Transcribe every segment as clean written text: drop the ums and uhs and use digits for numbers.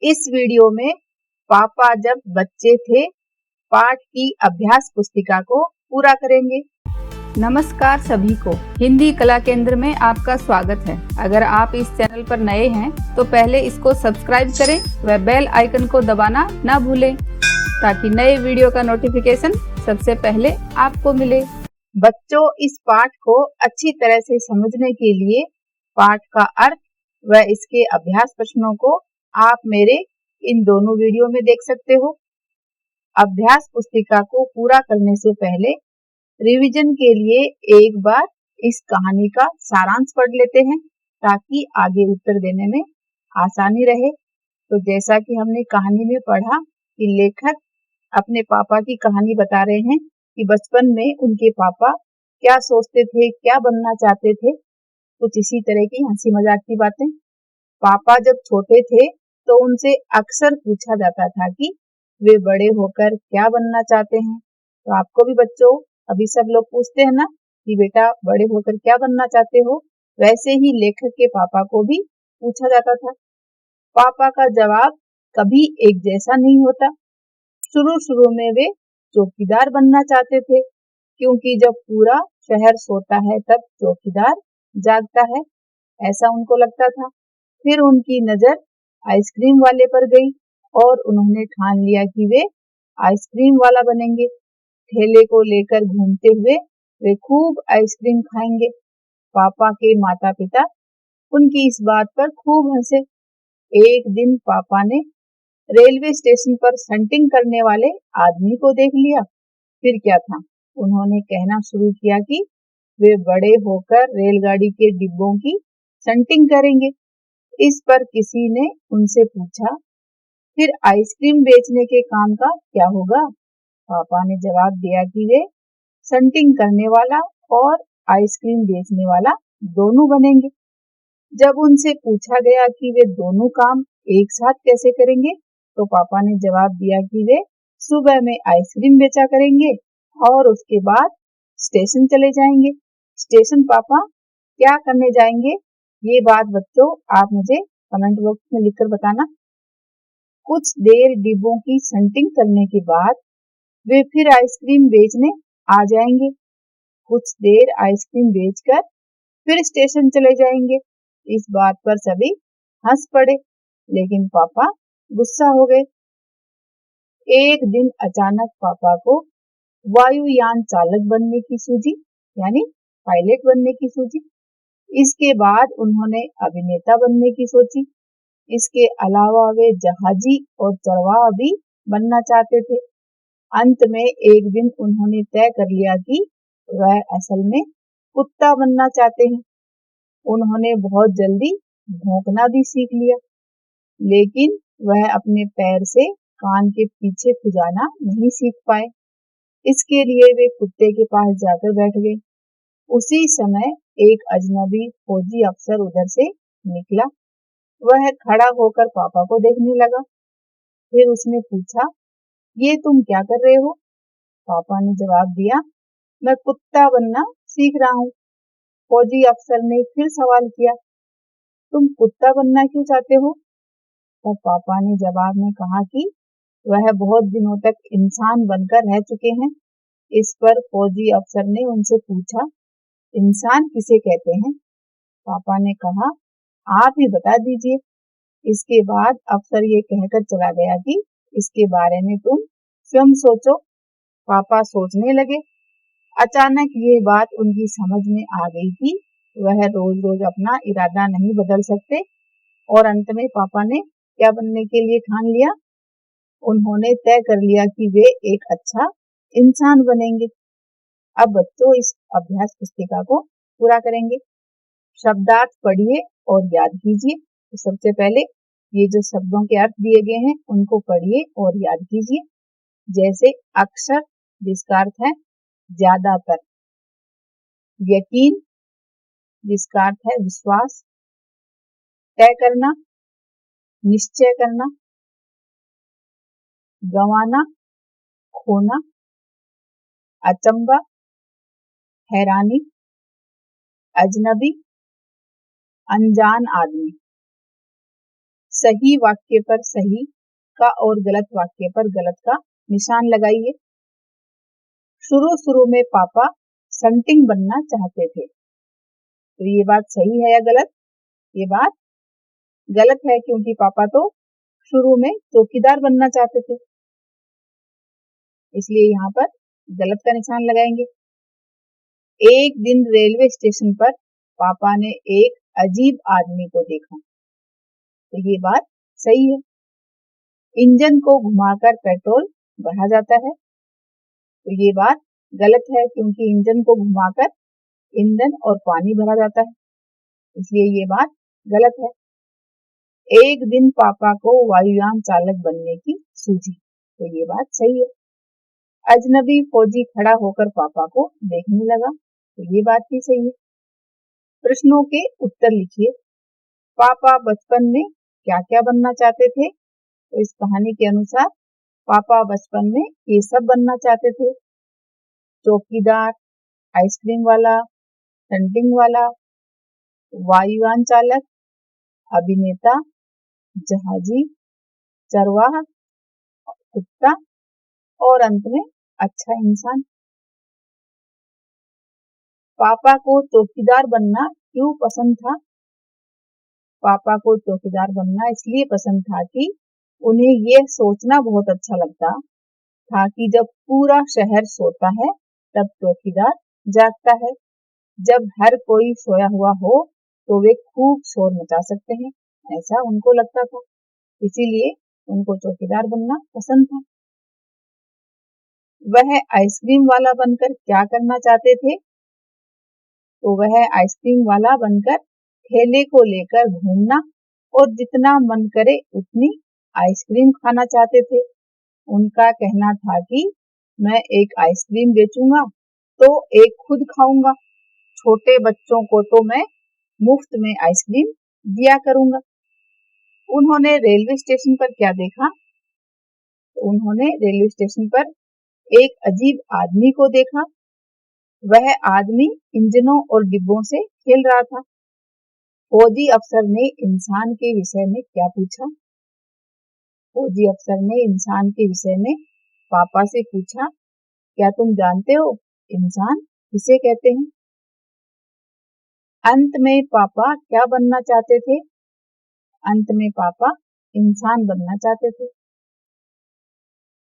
इस वीडियो में पापा जब बच्चे थे पाठ की अभ्यास पुस्तिका को पूरा करेंगे। नमस्कार सभी को, हिंदी कला केंद्र में आपका स्वागत है। अगर आप इस चैनल पर नए हैं तो पहले इसको सब्सक्राइब करें व बेल आइकन को दबाना ना भूलें ताकि नए वीडियो का नोटिफिकेशन सबसे पहले आपको मिले। बच्चों, इस पाठ को अच्छी तरह से समझने के लिए पाठ का अर्थ व इसके अभ्यास प्रश्नों को आप मेरे इन दोनों वीडियो में देख सकते हो। अभ्यास पुस्तिका को पूरा करने से पहले रिवीजन के लिए एक बार इस कहानी का सारांश पढ़ लेते हैं ताकि आगे उत्तर देने में आसानी रहे। तो जैसा कि हमने कहानी में पढ़ा कि लेखक अपने पापा की कहानी बता रहे हैं कि बचपन में उनके पापा क्या सोचते थे, क्या बनना चाहते थे। कुछ इसी तरह की हंसी मजाक की बातें। पापा जब छोटे थे तो उनसे अक्सर पूछा जाता था कि वे बड़े होकर क्या बनना चाहते हैं। तो आपको भी बच्चों अभी सब लोग पूछते हैं ना कि बेटा बड़े होकर क्या बनना चाहते हो, वैसे ही लेखक के पापा को भी पूछा जाता था। पापा का जवाब कभी एक जैसा नहीं होता। शुरू में वे चौकीदार बनना चाहते थे क्योंकि जब पूरा शहर सोता है तब चौकीदार जागता है, ऐसा उनको लगता था। फिर उनकी नजर आइसक्रीम वाले पर गई और उन्होंने ठान लिया कि वे आइसक्रीम वाला बनेंगे। ठेले को लेकर घूमते हुए वे खूब आइसक्रीम खाएंगे। पापा के माता पिता उनकी इस बात पर खूब हंसे। एक दिन पापा ने रेलवे स्टेशन पर संटिंग करने वाले आदमी को देख लिया। फिर क्या था, उन्होंने कहना शुरू किया कि वे बड़े होकर रेलगाड़ी के डिब्बों की संटिंग करेंगे। इस पर किसी ने उनसे पूछा, फिर आइसक्रीम बेचने के काम का क्या होगा? पापा ने जवाब दिया कि वे संटिंग करने वाला और आइसक्रीम बेचने वाला दोनों बनेंगे। जब उनसे पूछा गया कि वे दोनों काम एक साथ कैसे करेंगे, तो पापा ने जवाब दिया कि वे सुबह में आइसक्रीम बेचा करेंगे और उसके बाद स्टेशन चले जाएंगे। स्टेशन पापा क्या करने जाएंगे, ये बात बच्चों आप मुझे कमेंट बॉक्स में लिखकर बताना। कुछ देर डिब्बों की संटिंग करने के बाद वे फिर आइसक्रीम बेचने आ जाएंगे। कुछ देर आइसक्रीम बेचकर फिर स्टेशन चले जाएंगे। इस बात पर सभी हंस पड़े, लेकिन पापा गुस्सा हो गए। एक दिन अचानक पापा को वायुयान चालक बनने की सूझी, यानी पायलट बनने की सूझी। इसके बाद उन्होंने अभिनेता बनने की सोची। इसके अलावा वे जहाजी और चरवाहा भी बनना चाहते थे। अंत में एक दिन उन्होंने तय कर लिया कि वह असल में कुत्ता बनना चाहते हैं। उन्होंने बहुत जल्दी भौंकना भी सीख लिया, लेकिन वह अपने पैर से कान के पीछे खुजाना नहीं सीख पाए। इसके लिए वे कुत्ते के पास जाकर बैठ गए। उसी समय एक अजनबी फौजी अफसर उधर से निकला। वह खड़ा होकर पापा को देखने लगा। फिर उसने पूछा, ये तुम क्या कर रहे हो? पापा ने जवाब दिया, मैं कुत्ता बनना सीख रहा हूँ। फौजी अफसर ने फिर सवाल किया, तुम कुत्ता बनना क्यों चाहते हो? तब पापा ने जवाब में कहा कि वह बहुत दिनों तक इंसान बनकर रह चुके हैं। इस पर फौजी अफसर ने उनसे पूछा, इंसान किसे कहते हैं? पापा ने कहा, आप ही बता दीजिए। इसके बाद अफसर ये कहकर चला गया कि इसके बारे में तुम स्वयं सोचो। पापा सोचने लगे। अचानक ये बात उनकी समझ में आ गई कि वह रोज रोज अपना इरादा नहीं बदल सकते और अंत में पापा ने क्या बनने के लिए ठान लिया? उन्होंने तय कर लिया कि वे एक अच्छा इंसान बनेंगे। अब बच्चों इस अभ्यास पुस्तिका को पूरा करेंगे। शब्दार्थ पढ़िए और याद कीजिए। तो सबसे पहले ये जो शब्दों के अर्थ दिए गए हैं उनको पढ़िए और याद कीजिए। जैसे अक्सर, जिसका अर्थ है ज्यादातर। यकीन, जिसका अर्थ है विश्वास। तय करना, निश्चय करना। गंवाना, खोना। अचंबा, हैरानी। अजनबी, अनजान आदमी। सही वाक्य पर सही का और गलत वाक्य पर गलत का निशान लगाइए। शुरू में पापा संटिंग बनना चाहते थे, तो ये बात सही है या गलत? ये बात गलत है, क्योंकि पापा तो शुरू में चौकीदार बनना चाहते थे, इसलिए यहाँ पर गलत का निशान लगाएंगे। एक दिन रेलवे स्टेशन पर पापा ने एक अजीब आदमी को देखा, तो ये बात सही है। इंजन को घुमाकर पेट्रोल भरा जाता है, तो ये बात गलत है, क्योंकि इंजन को घुमाकर ईंधन और पानी भरा जाता है, इसलिए ये बात गलत है। एक दिन पापा को वायुयान चालक बनने की सूझी, तो ये बात सही है। अजनबी फौजी खड़ा होकर पापा को देखने लगा, तो ये बात भी सही है। प्रश्नों के उत्तर लिखिए। पापा बचपन में क्या क्या बनना चाहते थे? तो इस कहानी के अनुसार पापा बचपन में ये सब बनना चाहते थे: चौकीदार, आइसक्रीम वाला, डंटिंग वाला, वायुयान चालक, अभिनेता, जहाजी, चरवाहा, कुत्ता और अंत में अच्छा इंसान। पापा को चौकीदार बनना क्यों पसंद था? पापा को चौकीदार बनना इसलिए पसंद था कि उन्हें यह सोचना बहुत अच्छा लगता था कि जब पूरा शहर सोता है तब चौकीदार जागता है। जब हर कोई सोया हुआ हो तो वे खूब शोर मचा सकते हैं, ऐसा उनको लगता था, इसीलिए उनको चौकीदार बनना पसंद था। वह आइसक्रीम वाला बनकर क्या करना चाहते थे? तो वह आइसक्रीम वाला बनकर ठेले को लेकर घूमना और जितना मन करे उतनी आइसक्रीम खाना चाहते थे। उनका कहना था कि मैं एक आइसक्रीम बेचूंगा तो एक खुद खाऊंगा, छोटे बच्चों को तो मैं मुफ्त में आइसक्रीम दिया करूंगा। उन्होंने रेलवे स्टेशन पर क्या देखा? तो उन्होंने रेलवे स्टेशन पर एक अजीब आदमी को देखा। वह आदमी इंजनों और डिब्बों से खेल रहा था। फौजी अफसर ने इंसान के विषय में क्या पूछा? फौजी अफसर ने इंसान के विषय में पापा से पूछा, क्या तुम जानते हो इंसान किसे कहते हैं? अंत में पापा क्या बनना चाहते थे? अंत में पापा इंसान बनना चाहते थे।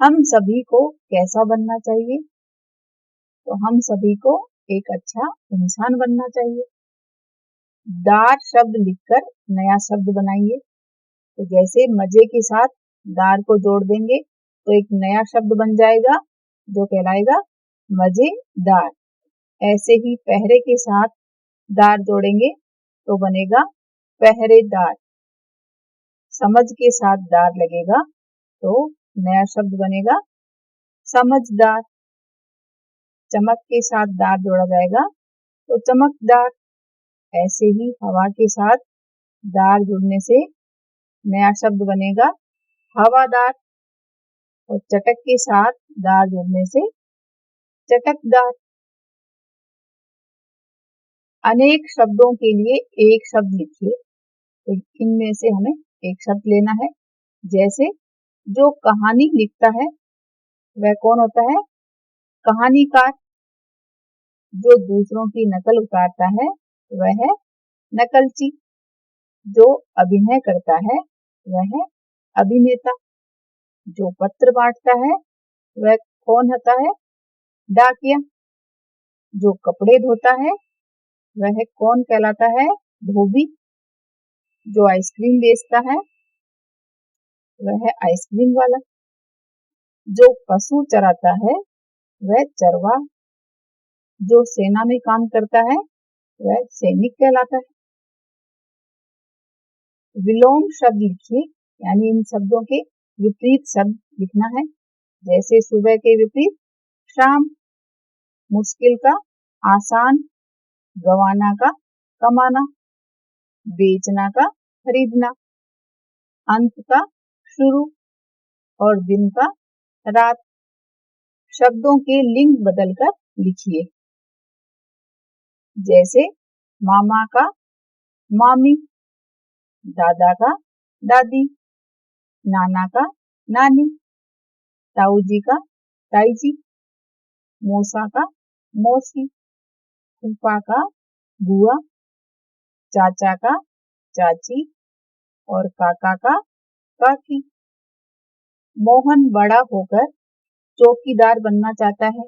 हम सभी को कैसा बनना चाहिए? तो हम सभी को एक अच्छा इंसान बनना चाहिए। दार शब्द लिखकर नया शब्द बनाइए। तो जैसे मजे के साथ दार को जोड़ देंगे तो एक नया शब्द बन जाएगा जो कहलाएगा मजेदार। ऐसे ही पहरे के साथ दार जोड़ेंगे तो बनेगा पहरेदार। समझ के साथ दार लगेगा तो नया शब्द बनेगा समझदार। चमक के साथ दार जोड़ा जाएगा तो चमकदार। ऐसे ही हवा के साथ दार जुड़ने से नया शब्द बनेगा हवादार और चटक के साथ दार जुड़ने से चटकदार। अनेक शब्दों के लिए एक शब्द लिखिए। तो इनमें से हमें एक शब्द लेना है। जैसे जो कहानी लिखता है वह कौन होता है? कहानीकार। जो दूसरों की नकल उतारता है वह है नकलची। जो अभिनय करता है वह है अभिनेता। जो पत्र बांटता है वह कौन होता है? डाकिया। जो कपड़े धोता है वह कौन कहलाता है? धोबी। जो आइसक्रीम बेचता है वह है आइसक्रीम वाला। जो पशु चराता है वह चरवाहा। जो सेना में काम करता है वह सैनिक कहलाता है। विलोम शब्द लिखिए, यानी इन शब्दों के विपरीत शब्द लिखना है। जैसे सुबह के विपरीत शाम, मुश्किल का आसान, गंवाना का कमाना, बेचना का खरीदना, अंत का शुरू और दिन का रात। शब्दों के लिंग बदलकर लिखिए। जैसे मामा का मामी, दादा का दादी, नाना का नानी, ताऊ जी का ताई जी, मौसा का मौसी, फूफा का बुआ, चाचा का चाची और काका का काकी। मोहन बड़ा होकर चौकीदार बनना चाहता है।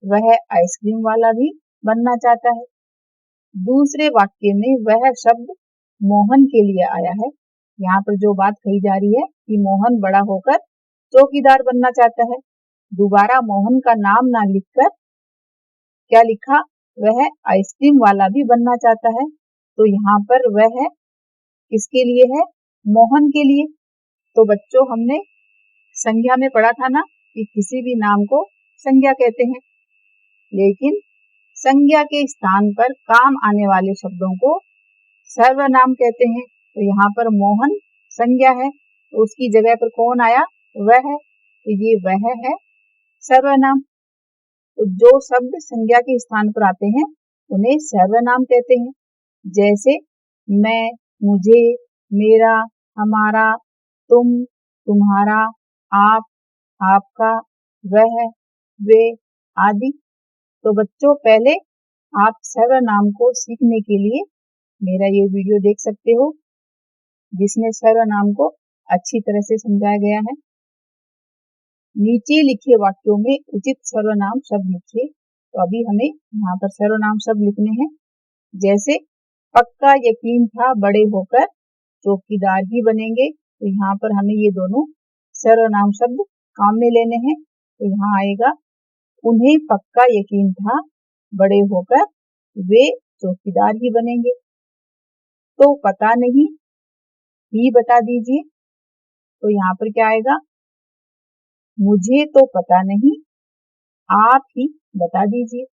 वह आइसक्रीम वाला भी बनना चाहता है। दूसरे वाक्य में वह शब्द मोहन के लिए आया है। यहाँ पर जो बात कही जा रही है कि मोहन बड़ा होकर चौकीदार बनना चाहता है। दोबारा मोहन का नाम ना लिखकर क्या लिखा, वह आइसक्रीम वाला भी बनना चाहता है। तो यहाँ पर वह किसके लिए है, मोहन के लिए। तो बच्चों, हमने संज्ञा में पढ़ा था ना कि किसी भी नाम को संज्ञा कहते हैं, लेकिन संज्ञा के स्थान पर काम आने वाले शब्दों को सर्वनाम कहते हैं। तो यहाँ पर मोहन संज्ञा है, तो उसकी जगह पर कौन आया, वह है। तो ये वह है सर्वनाम। तो जो शब्द संज्ञा के स्थान पर आते हैं उन्हें सर्वनाम कहते हैं। जैसे मैं, मुझे, मेरा, हमारा, तुम, तुम्हारा, आप, आपका, वह, वे आदि। तो बच्चों, पहले आप सर्वनाम को सीखने के लिए मेरा ये वीडियो देख सकते हो, जिसमें सर्वनाम को अच्छी तरह से समझाया गया है। नीचे लिखे वाक्यों में उचित सर्वनाम शब्द लिखिए। तो अभी हमें यहाँ पर सर्वनाम शब्द लिखने हैं। जैसे पक्का यकीन था बड़े होकर चौकीदार ही बनेंगे। तो यहाँ पर हमें ये दोनों सर्वनाम शब्द काम में लेने हैं। तो यहाँ आएगा, उन्हें पक्का यकीन था बड़े होकर वे चौकीदार ही बनेंगे। तो पता नहीं ही बता दीजिए। तो यहाँ पर क्या आएगा, मुझे तो पता नहीं, आप ही बता दीजिए।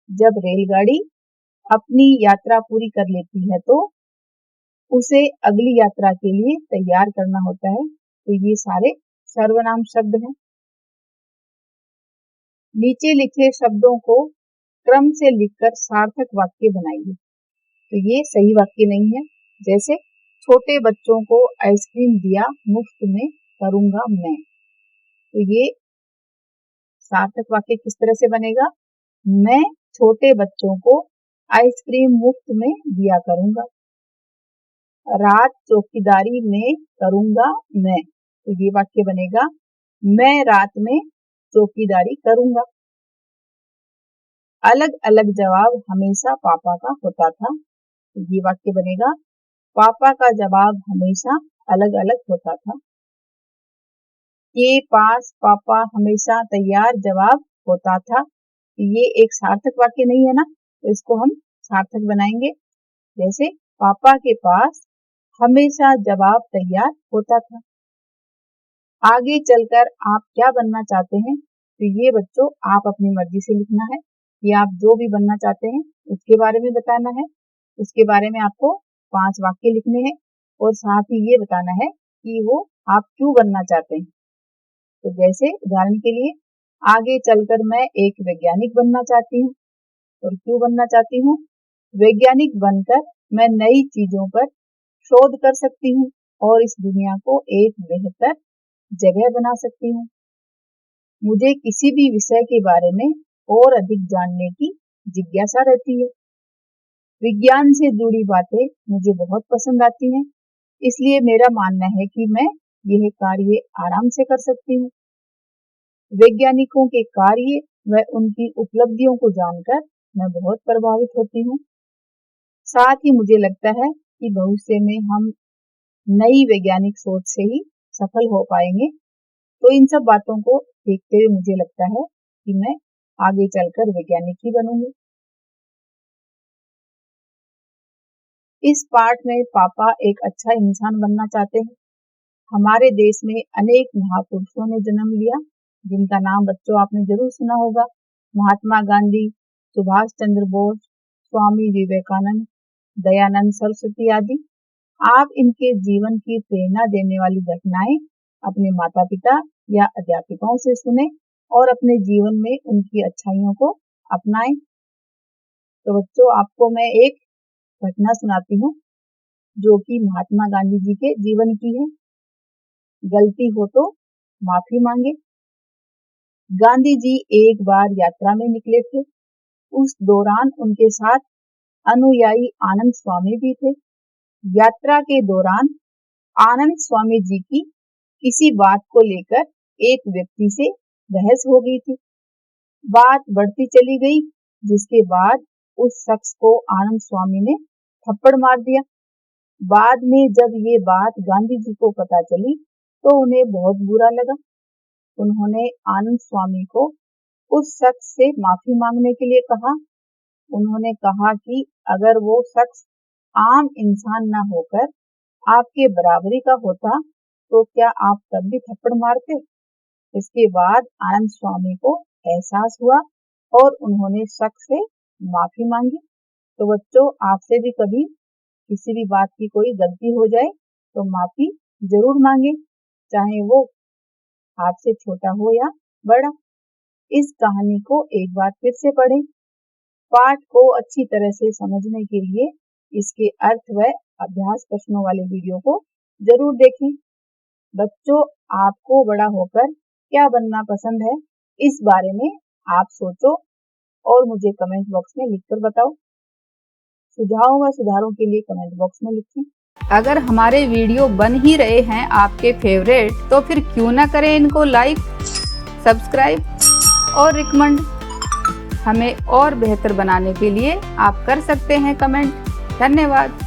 जब रेलगाड़ी अपनी यात्रा पूरी कर लेती है तो उसे अगली यात्रा के लिए तैयार करना होता है। तो ये सारे सर्वनाम शब्द हैं। नीचे लिखे शब्दों को क्रम से लिखकर सार्थक वाक्य बनाइए। तो ये सही वाक्य नहीं है। जैसे छोटे बच्चों को आइसक्रीम दिया मुफ्त में करूंगा मैं। तो ये सार्थक वाक्य किस तरह से बनेगा, मैं छोटे बच्चों को आइसक्रीम मुफ्त में दिया करूंगा। रात चौकीदारी में करूंगा मैं। तो ये वाक्य बनेगा, मैं रात में चौकीदारी करूंगा। अलग अलग जवाब हमेशा पापा का होता था। तो ये वाक्य बनेगा, पापा का जवाब हमेशा अलग अलग होता था। के पास पापा हमेशा तैयार जवाब होता था। ये एक सार्थक वाक्य नहीं है ना, तो इसको हम सार्थक बनाएंगे। जैसे पापा के पास हमेशा जवाब तैयार होता था। आगे चलकर आप क्या बनना चाहते हैं, तो ये बच्चों आप अपनी मर्जी से लिखना है। ये आप जो भी बनना चाहते हैं उसके बारे में बताना है। उसके बारे में आपको 5 वाक्य लिखने हैं और साथ ही ये बताना है कि वो आप क्यों बनना चाहते हैं। तो जैसे उदाहरण के लिए, आगे चलकर मैं एक वैज्ञानिक बनना चाहती हूँ। और क्यों बनना चाहती हूँ, वैज्ञानिक बनकर मैं नई चीजों पर शोध कर सकती हूँ और इस दुनिया को एक बेहतर जगह बना सकती हूँ। मुझे किसी भी विषय के बारे में और अधिक जानने की जिज्ञासा रहती है। विज्ञान से जुड़ी बातें मुझे बहुत पसंद आती हैं, इसलिए मेरा मानना है कि मैं यह कार्य आराम से कर सकती हूँ। वैज्ञानिकों के कार्य व उनकी उपलब्धियों को जानकर मैं बहुत प्रभावित होती हूँ। साथ ही मुझे लगता है कि भविष्य में हम नई वैज्ञानिक सोच से ही सफल हो पाएंगे। तो इन सब बातों को देखते हुए मुझे लगता है कि मैं आगे चलकर वैज्ञानिक ही बनूंगी। इस पाठ में पापा एक अच्छा इंसान बनना चाहते हैं। हमारे देश में अनेक महापुरुषों ने जन्म लिया, जिनका नाम बच्चों आपने जरूर सुना होगा। महात्मा गांधी, सुभाष चंद्र बोस, स्वामी विवेकानंद, दयानंद सरस्वती आदि। आप इनके जीवन की प्रेरणा देने वाली घटनाएं अपने माता पिता या अध्यापकों से सुने और अपने जीवन में उनकी अच्छाइयों को अपनाएं। तो बच्चों, आपको मैं एक घटना सुनाती हूँ। जो कि महात्मा गांधी जी के जीवन की है। गलती हो तो माफी मांगे। गांधी जी एक बार यात्रा में निकले थे। उस दौरान उनके साथ अनुयायी आनंद स्वामी भी थे। यात्रा के दौरान आनंद स्वामी जी की किसी बात को लेकर एक व्यक्ति से बहस हो गई थी। बात बढ़ती चली गई, जिसके बाद उस शख्स को आनंद स्वामी ने थप्पड़ मार दिया। बाद में जब ये बात गांधी जी को पता चली तो उन्हें बहुत बुरा लगा। उन्होंने आनंद स्वामी को उस शख्स से माफी मांगने के लिए कहा। उन्होंने कहा कि अगर वो शख्स आम इंसान न होकर आपके बराबरी का होता तो क्या आप तब भी थप्पड़ मारते? इसके बाद आनंद स्वामी को एहसास हुआ और उन्होंने शख्स से माफी मांगी। तो बच्चों, आपसे भी कभी किसी भी बात की कोई गलती हो जाए तो माफी जरूर मांगे, चाहे वो आपसे छोटा हो या बड़ा। इस कहानी को एक बार फिर से पढ़ें। पाठ को अच्छी तरह से समझने के लिए इसके अर्थ व अभ्यास प्रश्नों वाले वीडियो को जरूर देखें। बच्चों, आपको बड़ा होकर क्या बनना पसंद है, इस बारे में आप सोचो और मुझे कमेंट बॉक्स में लिखकर बताओ। सुझावों व सुधारों के लिए कमेंट बॉक्स में लिखें। अगर हमारे वीडियो बन ही रहे हैं आपके फेवरेट, तो फिर क्यों ना करें इनको लाइक, सब्सक्राइब और रिकमेंड। हमें और बेहतर बनाने के लिए आप कर सकते हैं कमेंट। धन्यवाद।